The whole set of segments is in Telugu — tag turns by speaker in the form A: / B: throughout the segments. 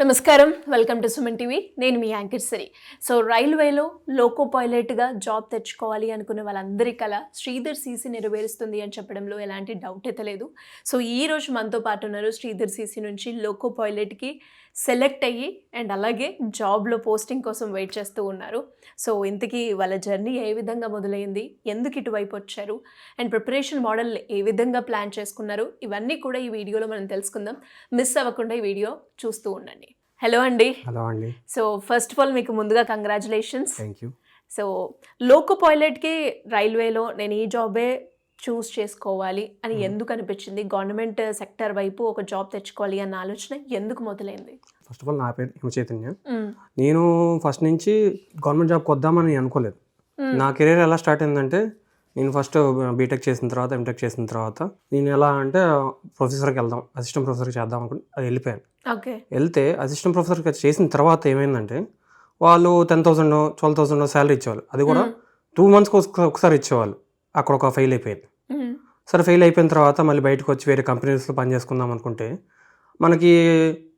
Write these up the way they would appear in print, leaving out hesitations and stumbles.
A: నమస్కారం, వెల్కమ్ టు సుమన్ టీవీ. నేను మీ యాంకర్ సిరి. సో రైల్వేలో లోకో పైలట్గా జాబ్ తెచ్చుకోవాలి అనుకున్న వాళ్ళందరి కల శ్రీధర్ సీసీ నెరవేరుస్తుంది అని చెప్పడంలో ఎలాంటి డౌట్ అయితే లేదు. సో ఈరోజు మనతో పాటు ఉన్నారు శ్రీధర్ సీసీ నుంచి లోకో పైలట్కి సెలెక్ట్ అయ్యి అండ్ అలాగే జాబ్లో పోస్టింగ్ కోసం వెయిట్ చేస్తూ ఉన్నారు. సో ఇంతకీ వాళ్ళ జర్నీ ఏ విధంగా మొదలైంది, ఎందుకు ఇటువైపు వచ్చారు అండ్ ప్రిపరేషన్ మోడల్ ఏ విధంగా ప్లాన్ చేసుకున్నారు, ఇవన్నీ కూడా ఈ వీడియోలో మనం తెలుసుకుందాం. మిస్ అవ్వకుండా ఈ వీడియో చూస్తూ ఉండండి. హలో అండి.
B: హలో అండి.
A: సో ఫస్ట్ ఆఫ్ ఆల్ మీకు ముందుగా congratulations.
B: Thank you.
A: So loco పైలట్కి రైల్వేలో నేను ఈ జాబే చూస్ చేసుకోవాలి అని ఎందుకు అనిపించింది? గవర్నమెంట్ సెక్టర్ వైపు ఒక జాబ్ తెచ్చుకోవాలి అన్న ఆలోచన ఎందుకు మొదలైంది?
B: ఫస్ట్ ఆఫ్ ఆల్ నా పేరు హిమ చైతన్య. నేను ఫస్ట్ నుంచి గవర్నమెంట్ జాబ్కి వద్దామని అనుకోలేదు. నా కెరీర్ ఎలా స్టార్ట్ అయిందంటే, నేను ఫస్ట్ బీటెక్ చేసిన తర్వాత ఎంటెక్ చేసిన తర్వాత నేను ఎలా అంటే ప్రొఫెసర్కి వెళ్దాం, అసిస్టెంట్ ప్రొఫెసర్కి చేద్దాం అనుకుని అది వెళ్ళిపోయాను. వెళ్తే అసిస్టెంట్ ప్రొఫెసర్కి చేసిన తర్వాత ఏమైందంటే, వాళ్ళు 10,000 12,000 శాలరీ ఇచ్చేవాళ్ళు. అది కూడా 2 monthsకి ఒకసారి ఇచ్చేవాళ్ళు. అక్కడ ఒక ఫెయిల్ అయిపోయింది. సరే ఫెయిల్ అయిపోయిన తర్వాత మళ్ళీ బయటకు వచ్చి వేరే కంపెనీస్లో పని చేసుకుందాం అనుకుంటే, మనకి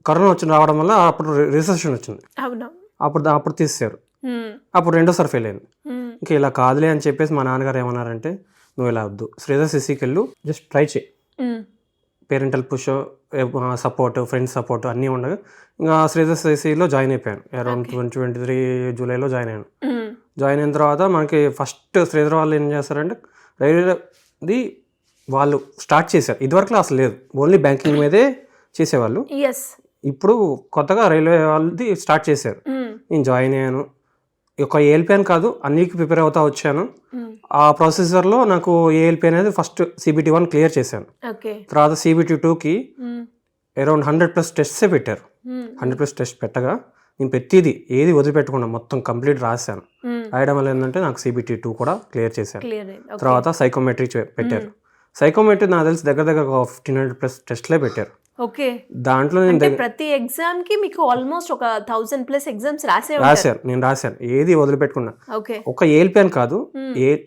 B: కరోనా రావడం వల్ల అప్పుడు రిసెషన్ వచ్చింది. అప్పుడు తీసేశారు. అప్పుడు రెండోసారి ఫెయిల్ అయింది. ఇంకా ఇలా కాదులే అని చెప్పేసి మా నాన్నగారు ఏమన్నారంటే, నువ్వు ఇలా వద్దు, శ్రీధర్ సీసీకి వెళ్ళు, జస్ట్ ట్రై చేయి. Parental push, support, friends support అన్నీ ఉండగా ఇంకా శ్రీధర్ సీసీలో జాయిన్ అయిపోయాను. అరౌండ్ 2023 జూలైలో జాయిన్ అయ్యాను. జాయిన్ అయిన తర్వాత మనకి ఫస్ట్ శ్రీధర్ వాళ్ళు ఏం చేస్తారంటే, రైల్వేది వాళ్ళు స్టార్ట్ చేశారు. ఇదివరకు అసలు లేదు, ఓన్లీ బ్యాంకింగ్ మీదే చేసేవాళ్ళు. ఇప్పుడు కొత్తగా రైల్వే వాళ్ళది స్టార్ట్ చేశారు. నేను జాయిన్ అయ్యాను. ఒక ఏఎల్పి అని కాదు, అన్నికి ప్రిపేర్ అవుతా వచ్చాను. ఆ ప్రాసెసర్లో నాకు ఏఎల్పి అనేది ఫస్ట్ CBT 1 క్లియర్ చేశాను. తర్వాత CBT 2కి అరౌండ్ 100+ టెస్ట్సే పెట్టారు. 100+ టెస్ట్ పెట్టగా నేను ప్రతిదీ ఏది వదిలిపెట్టకుండా మొత్తం కంప్లీట్ రాశాను. రాయడం వల్ల ఏంటంటే నాకు CBT 2 కూడా క్లియర్ చేశాను. తర్వాత సైకోమెట్రీ పెట్టారు. సైకోమెట్రీ నాకు తెలిసి దగ్గర 1500+ టెస్ట్లే పెట్టారు. దాంట్లో
A: ప్రతి ఎగ్జామ్ కి మీకు ఆల్మోస్ట్ ఒక 1000+ ఎగ్జామ్స్
B: నేను రాశాను, ఏది వదిలిపెట్టుకున్నా. ఒక ఏఎల్పి అని కాదు,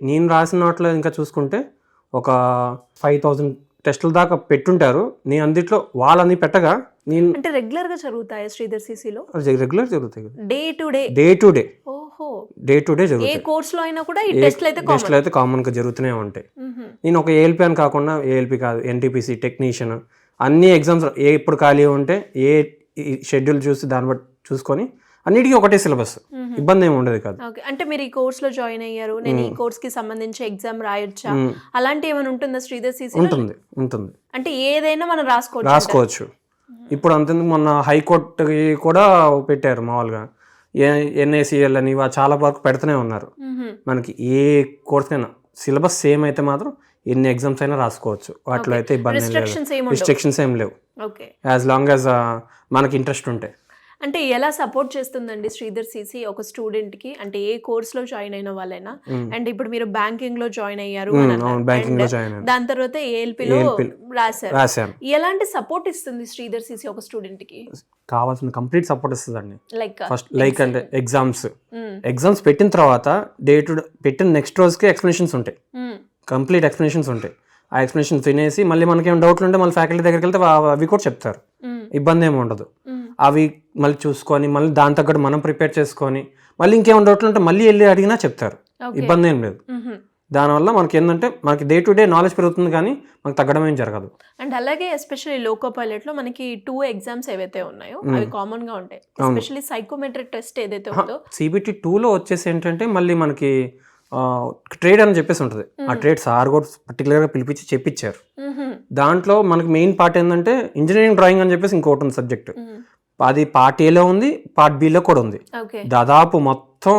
B: నేను రాసిన వాటిలో ఇంకా చూసుకుంటే ఒక 5000 టెస్టుల దాకా పెట్టుంటారు. నేను అందుట్లో వాళ్ళని పెట్టగా నేను
A: అంటే రెగ్యులర్ గా జరుగుతాయి శ్రీధర్ సీసీలో.
B: రెగ్యులర్ జరుగుతాయి, డే టు డే జరుగుతాయి.
A: ఏ కోర్స్ లో అయినా కూడా ఈ టెస్ట్లు
B: అయితే కామన్ గా జరుగుతూనే ఉంటాయి. నేను ఒక ఏఎల్పి అని కాకుండా, ఏఎల్పి కాదు, NTPC టెక్నీషియన్ అన్ని ఎగ్జామ్స్ ఎప్పుడు ఖాళీ ఉంటే ఏ షెడ్యూల్ చూసి దాన్ని బట్టి చూసుకొని అన్నిటికీ ఒకటే సిలబస్, ఇబ్బంది ఏమి ఉండదు కాదు.
A: అంటే మీరు ఈ కోర్స్ లో జాయిన్ అయ్యారు, నేను ఈ కోర్స్ కి సంబంధించి ఎగ్జామ్ రాయొచ్చా, అలాంటి ఏమైనా ఉంటుందా శ్రీధర్ సీసీ?
B: ఉంటుంది.
A: అంటే ఏదైనా మనం
B: రాసుకోవచ్చు. ఇప్పుడు అంతేందుకు మొన్న హైకోర్టుకి కూడా పెట్టారు. మామూలుగా NACL అని చాలా వరకు పెడుతూనే ఉన్నారు. మనకి ఏ కోర్స్ అయినా సిలబస్ సేమ్ అయితే మాత్రం ఎన్ని ఎగ్జామ్స్ అయినా రాసుకోవచ్చు. వాటిలో అయితే ఇబ్బంది రిస్ట్రిక్షన్స్ ఏం లేవు, యాజ్ లాంగ్ యాజ్ మనకి ఇంట్రెస్ట్ ఉంటే.
A: అంటే ఎలా సపోర్ట్ చేస్తుందండి శ్రీధర్ సీసీ ఒక స్టూడెంట్ కి? అంటే ఏ కోర్స్ లో జాయిన్ అయిన వాళ్ళైనా, అండ్ ఇప్పుడు మీరు బ్యాంకింగ్ లో జాయిన్ అయ్యారు, దాని తర్వాత ALP లో రాశారు, ఎలాంటి సపోర్ట్ ఇస్తుంది శ్రీధర్ సీసీ ఒక స్టూడెంట్ కి?
B: కావాల్సిన కంప్లీట్ సపోర్ట్ ఇస్తుందండి. ఫస్ట్ అంటే ఎగ్జామ్స్ పెట్టిన తర్వాత పెట్టిన నెక్స్ట్ రోజుకి ఎక్స్ప్లెనేషన్స్ ఉంటాయి, కంప్లీట్ ఎక్స్ప్లెనేషన్స్ ఉంటాయి. ఆ ఎక్స్ప్లెనేషన్ వినేసి మళ్ళీ మనకేం డౌట్లు ఉంటే మళ్ళీ ఫ్యాకల్టీ దగ్గరికి వెళ్తే అవి కూడా చెప్తారు, ఇబ్బంది ఏమి ఉండదు. అవి మళ్ళీ చూసుకొని మళ్ళీ దాని తగ్గట్టు మనం ప్రిపేర్ చేసుకొని మళ్ళీ ఇంకేమైనా డౌట్లు ఉంటే మళ్ళీ వెళ్ళి అడిగినా చెప్తారు, ఇబ్బంది ఏం లేదు. దానివల్ల మనకి ఏంటంటే మనకి డే టు డే నాలెడ్జ్ పెరుగుతుంది, కానీ మనకు తగ్గడం ఏం జరగదు.
A: అండ్ అలాగే ఎస్పెషల్లీ లోకో పైలట్ లో మనకి 2 ఎగ్జామ్స్ ఏవైతే ఉన్నాయో అవి కామన్ గా ఉంటాయి. ఎస్పెషల్లీ సైకోమెట్రిక్ టెస్ట్ ఏదైతే ఉందో
B: CBT 2లో వచ్చేసి ఏంటంటే మళ్ళీ మనకి ట్రేడ్ అని చెప్పేసి ఉంటుంది. ఆ ట్రేడ్ సార్ కూడా పర్టికులర్గా పిలిపించి చెప్పించారు. దాంట్లో మనకి మెయిన్ పార్ట్ ఏంటంటే ఇంజనీరింగ్ డ్రాయింగ్ అని చెప్పేసి ఇంకోటి ఉంది సబ్జెక్ట్. అది పార్ట్ ఏలో ఉంది, పార్ట్ బిలో కూడా ఉంది. దాదాపు మొత్తం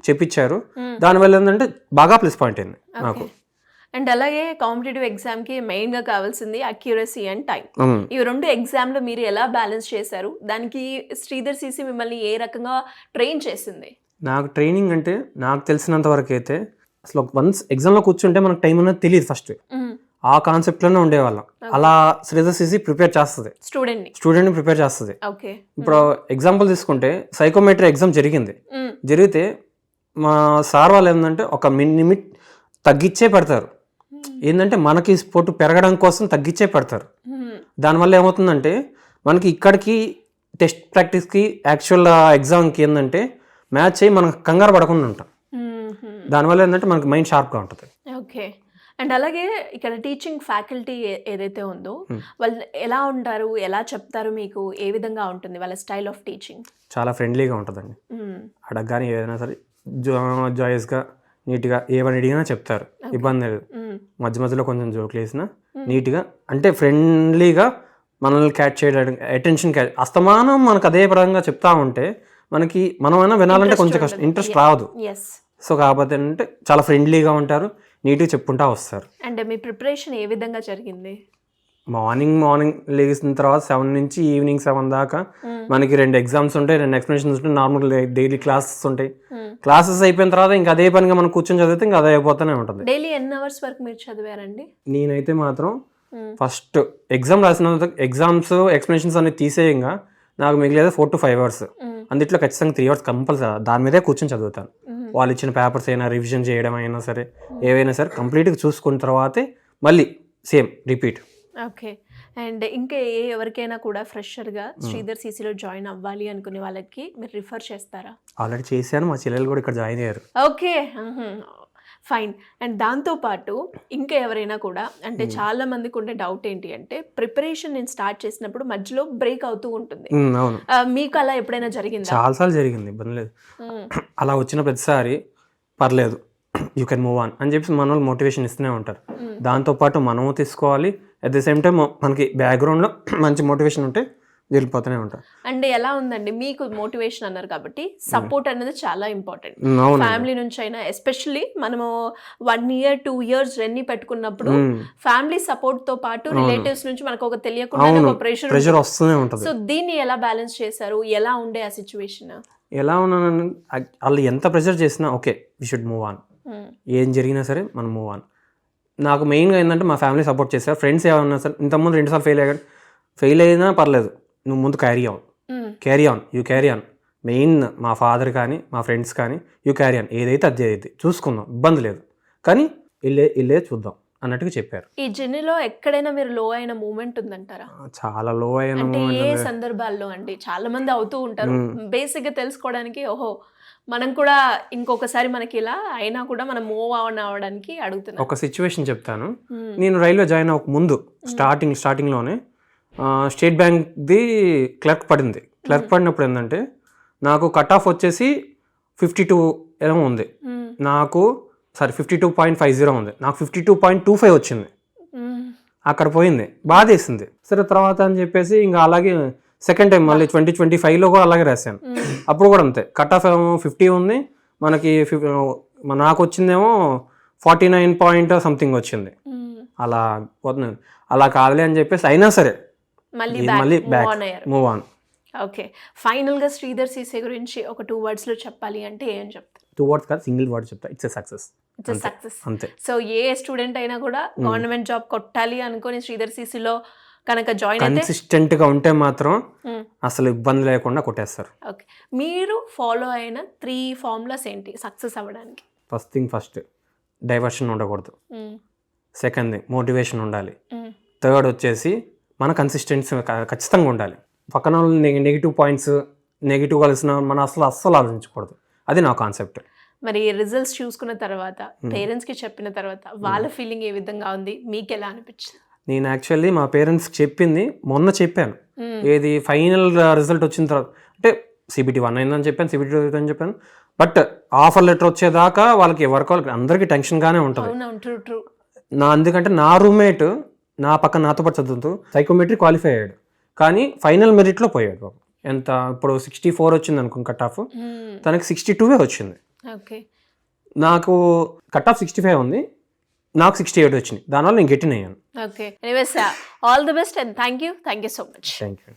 B: చెప్పించారు. దానివల్ల ఏంటంటే బాగా ప్లస్ పాయింట్ అయింది నాకు.
A: అండ్ అలాగే కాంపిటేటివ్ ఎగ్జామ్ కి మెయిన్ గా కావాల్సింది అక్యురసీ అండ్ టైం. ఈ 2 ఎగ్జామ్ లో మీరు ఎలా బ్యాలెన్స్ చేశారు? దానికి శ్రీధర్ సీసీ మిమ్మల్ని ఏ రకంగా ట్రైన్ చేసింది?
B: నాకు ట్రైనింగ్ అంటే నాకు తెలిసినంత వరకు అయితే అసలు వన్స్ ఎగ్జామ్లో కూర్చుంటే మనకు టైం అనేది తెలియదు. ఫస్ట్ ఆ కాన్సెప్ట్లోనే ఉండేవాళ్ళం. అలా శ్రీధర్ సీసీ ప్రిపేర్ చేస్తుంది, స్టూడెంట్ని ప్రిపేర్ చేస్తుంది. ఇప్పుడు ఎగ్జాంపుల్ తీసుకుంటే సైకోమెట్రీ ఎగ్జామ్ జరిగితే మా సార్ వాళ్ళు ఏంటంటే ఒక లిమిట్ తగ్గించే పెడతారు. ఏంటంటే మనకి స్పోర్ట్ పెరగడం కోసం తగ్గించే పెడతారు. దానివల్ల ఏమవుతుందంటే మనకి ఇక్కడికి టెస్ట్ ప్రాక్టీస్కి యాక్చువల్ ఎగ్జామ్కి ఏంటంటే మ్యాచ్ అయ్యి మనం కంగారు పడకుండా ఉంటాం. దానివల్ల ఏంటంటే మనకి మైండ్ షార్ప్గా ఉంటుంది.
A: ఓకే. అండ్ అలాగే ఇక్కడ టీచింగ్ ఫ్యాకల్టీ ఏదైతే ఉందో వాళ్ళు ఎలా ఉంటారు, ఎలా చెప్తారు, మీకు ఏ విధంగా ఉంటుంది వాళ్ళ స్టైల్ ఆఫ్ టీచింగ్?
B: చాలా ఫ్రెండ్లీగా ఉంటుందండి. అడగగానే ఏదైనా సరే జాయస్గా నీట్గా ఏమని అడిగినా చెప్తారు, ఇబ్బంది లేదు. మధ్య మధ్యలో కొంచెం జోకులు వేసినా నీట్గా అంటే ఫ్రెండ్లీగా మనల్ని క్యాచ్ చేయడానికి అటెన్షన్ క్యాచ్ అస్తమానం మనకు అదే పరంగా చెప్తా ఉంటే మనకి మనమైనా వినాలంటే కొంచెం కష్టం, ఇంట్రెస్ట్ రాదు. సో కాకపోతే అంటే చాలా ఫ్రెండ్లీగా ఉంటారు, నీట్గా చెప్పుకుంటా వస్తారు.
A: అండ్ మీ ప్రిపరేషన్ ఏ విధంగా జరిగింది?
B: మార్నింగ్ లేచిన తర్వాత 7 నుంచి ఈవినింగ్ 7 దాకా మనకి 2 ఎగ్జామ్స్ ఉంటాయి, 2 ఎక్స్ప్లెనేషన్స్ ఉంటాయి, నార్మల్ డైలీ క్లాసెస్ ఉంటాయి. క్లాసెస్ అయిపోయిన తర్వాత ఇంకా అదే పనిగా మనం కూర్చొని చదివితే ఇంకా అదే అయిపోతూనే ఉంటుంది.
A: డైలీ ఎన్ని అవర్స్ వరకు మీరు చదివారండి?
B: నేనైతే మాత్రం ఫస్ట్ ఎగ్జామ్ రాసిన ఎగ్జామ్స్ ఎక్స్ప్లెనేషన్స్ అనేది తీసేయంగా నాకు మిగిలేదు 4 to 5 అవర్స్. అందుట్లో ఖచ్చితంగా 3 అవర్స్ కంపల్సరీ దాని మీదే కూర్చొని చదువుతాను. వాళ్ళు ఇచ్చిన పేపర్స్ అయినా రివిజన్ చేయడం అయినా సరే ఏవైనా సరే కంప్లీట్గా చూసుకున్న తర్వాతే మళ్ళీ సేమ్ రిపీట్.
A: ఓకే. అండ్ ఇంకా ఎవరికైనా కూడా ఫ్రెషర్గా శ్రీధర్ సీసీలో జాయిన్ అవ్వాలి అనుకునే వాళ్ళకి మీరు రిఫర్ చేస్తారా?
B: ఆల్రెడీ చేశాను, మా చెల్లెలు కూడా ఇక్కడ జాయిన్ అయ్యారు.
A: Okay, fine. అండ్ దాంతోపాటు ఇంకా ఎవరైనా కూడా అంటే చాలా మందికి ఉండే డౌట్ ఏంటి అంటే ప్రిపరేషన్ నేను స్టార్ట్ చేసినప్పుడు మధ్యలో బ్రేక్ అవుతూ ఉంటుంది.
B: అవును,
A: మీకు అలా ఎప్పుడైనా జరిగిందా?
B: చాలాసార్లు జరిగింది, ఇబ్బంది లేదు. అలా వచ్చిన ప్రతిసారి పర్లేదు యూ కెన్ మూవ్ ఆన్ అని చెప్పి మన వాళ్ళు మోటివేషన్ ఇస్తూనే ఉంటారు. దాంతోపాటు మనము తీసుకోవాలి, అట్ ద సేమ్ టైం మనకి బ్యాక్గ్రౌండ్లో మంచి మోటివేషన్ ఉంటే వెళ్ళిపోతూనే ఉంటారు.
A: అంటే ఎలా ఉందండి మీకు మోటివేషన్ అన్నారు కాబట్టి సపోర్ట్ అనేది చాలా ఇంపార్టెంట్. ఫ్యామిలీ నుంచి అయినా ఎస్పెషల్లీ మనము 1 year 2 years జర్నీ పెట్టుకున్నప్పుడు ఫ్యామిలీ సపోర్ట్ తో పాటు రిలేటివ్స్ నుంచి మనకు ఒక తెలియకుండా
B: ప్రెషర్ వస్తూనే ఉంటుంది.
A: సో దీన్ని ఎలా బ్యాలెన్స్ చేశారు? ఎలా ఉండే ఆ సిచ్యువేషన్?
B: ఎలా ఉన్నాను, వాళ్ళు ఎంత ప్రెషర్ చేసినా okay we should move on, ఏం జరిగినా సరే మనం మూవ్ ఆన్. నాకు మెయిన్గా ఏంటంటే మా ఫ్యామిలీ సపోర్ట్ చేశారు. ఫ్రెండ్స్ ఏమన్నా సరే ఇంతకుముందు 2 సార్లు ఫెయిల్ అయినా పర్లేదు, నువ్వు ముందు carry on you carry on. Main మా ఫాదర్ కానీ మా ఫ్రెండ్స్ కానీ యూ క్యారీ ఆన్, ఏదైతే అది అయితే చూసుకుందాం, ఇబ్బంది లేదు, కానీ ఇల్లే చూద్దాం అన్నట్టుగా చెప్పారు.
A: ఈ జర్నీలో ఎక్కడైనా మీరు లో అయిన మూమెంట్ ఉందంటారా?
B: చాలా లో అయిన
A: ఏ సందర్భాల్లో అండి? చాలా మంది అవుతూ ఉంటారు. బేసిక్ గా తెలుసుకోవడానికి ఓహో మనం కూడా ఇంకొకసారి మనకి ఇలా అయినా కూడా మనం మూవ్ ఆన్ అవ్వడానికి అడుగుతున్నాం.
B: ఒక సిచ్యువేషన్ చెప్తాను. నేను రైల్వే జాయిన్ అవ్వక ముందు స్టార్టింగ్లోనే స్టేట్ బ్యాంక్ది క్లర్క్ పడింది. క్లర్క్ పడినప్పుడు ఏంటంటే నాకు కట్ ఆఫ్ వచ్చేసి 52 ఏమో ఉంది, నాకు 52.50 ఉంది, నాకు 52.25 వచ్చింది. అక్కడ పోయింది, బాధేసింది. సరే తర్వాత అని చెప్పేసి ఇంకా అలాగే సెకండ్ టైం మళ్ళీ 2025లో కూడా అలాగే రాశాను. అప్పుడు కూడా అంతే, కట్ ఆఫ్ ఏమో 50 ఉంది, మనకి నాకు వచ్చిందేమో 49 పాయింట్ సంథింగ్ వచ్చింది. అలా పోతున్నాను. అలా కాదులే అని చెప్పేసి అయినా సరే మళ్ళీ బ్యాక్ మూవ్ ఆన్.
A: ఓకే, ఫైనల్గా శ్రీధర్ సీసే గురించి ఒక 2 wordsలో చెప్పాలి అంటే ఏం చెప్తారు?
B: 2 words కాదు, సింగిల్ వర్డ్ చెప్తా, ఇట్స్ ఎ సక్సెస్.
A: అంతే. సో ఏ స్టూడెంట్ అయినా కూడా గవర్నమెంట్ జాబ్ కొట్టాలి అనుకుని శ్రీధర్ సీసీలో కనుక జాయిన్ అయితే
B: కన్సిస్టెంట్ గా ఉంటే మాత్రం అసలు ఇబ్బంది లేకుండా కొట్టేస్తారు.
A: ఓకే, మీరు ఫాలో అయిన 3 formulas ఏంటి సక్సెస్ అవ్వడానికి?
B: ఫస్ట్ డైవర్షన్ ఉండకూడదు, సెకండ్ మోటివేషన్ ఉండాలి, థర్డ్ వచ్చేసి మన కన్సిస్టెన్సీ ఖచ్చితంగా ఉండాలి. పక్కన నెగిటివ్ పాయింట్స్ నెగిటివ్ కలిసిన మన అస్సలు ఆలోచించకూడదు. అది నా కాన్సెప్ట్.
A: మరి రిజల్ట్స్ చూసుకున్న తర్వాత పేరెంట్స్కి చెప్పిన తర్వాత వాళ్ళ ఫీలింగ్ ఏ విధంగా ఉంది, మీకు ఎలా అనిపించింది?
B: నేను యాక్చువల్లీ మా పేరెంట్స్కి చెప్పింది మొన్న చెప్పాను. ఏది ఫైనల్ రిజల్ట్ వచ్చిన తర్వాత అంటే CBT 1 అయిందని చెప్పాను, CBT 2 అని చెప్పాను. బట్ ఆఫర్ లెటర్ వచ్చేదాకా వాళ్ళకి ఎవరికి అందరికీ టెన్షన్గానే ఉంటుంది. ఎందుకంటే నా రూమ్మేట్ నా పక్కన నాతో పాటు చదువుతూ సైకోమెట్రీ క్వాలిఫై అయ్యాడు, కానీ ఫైనల్ మెరిట్లో పోయాడు. ఎంత ఇప్పుడు 64 వచ్చింది అనుకో కట్ ఆఫ్, తనకి 62 వచ్చింది. నాకు కట్ ఆఫ్ 65 ఉంది, నాకు 68 వచ్చింది. దానివల్ల నేను గెటిన్ అయ్యాను.
A: Okay, anyways all the best and thank you so much.
B: Thank you.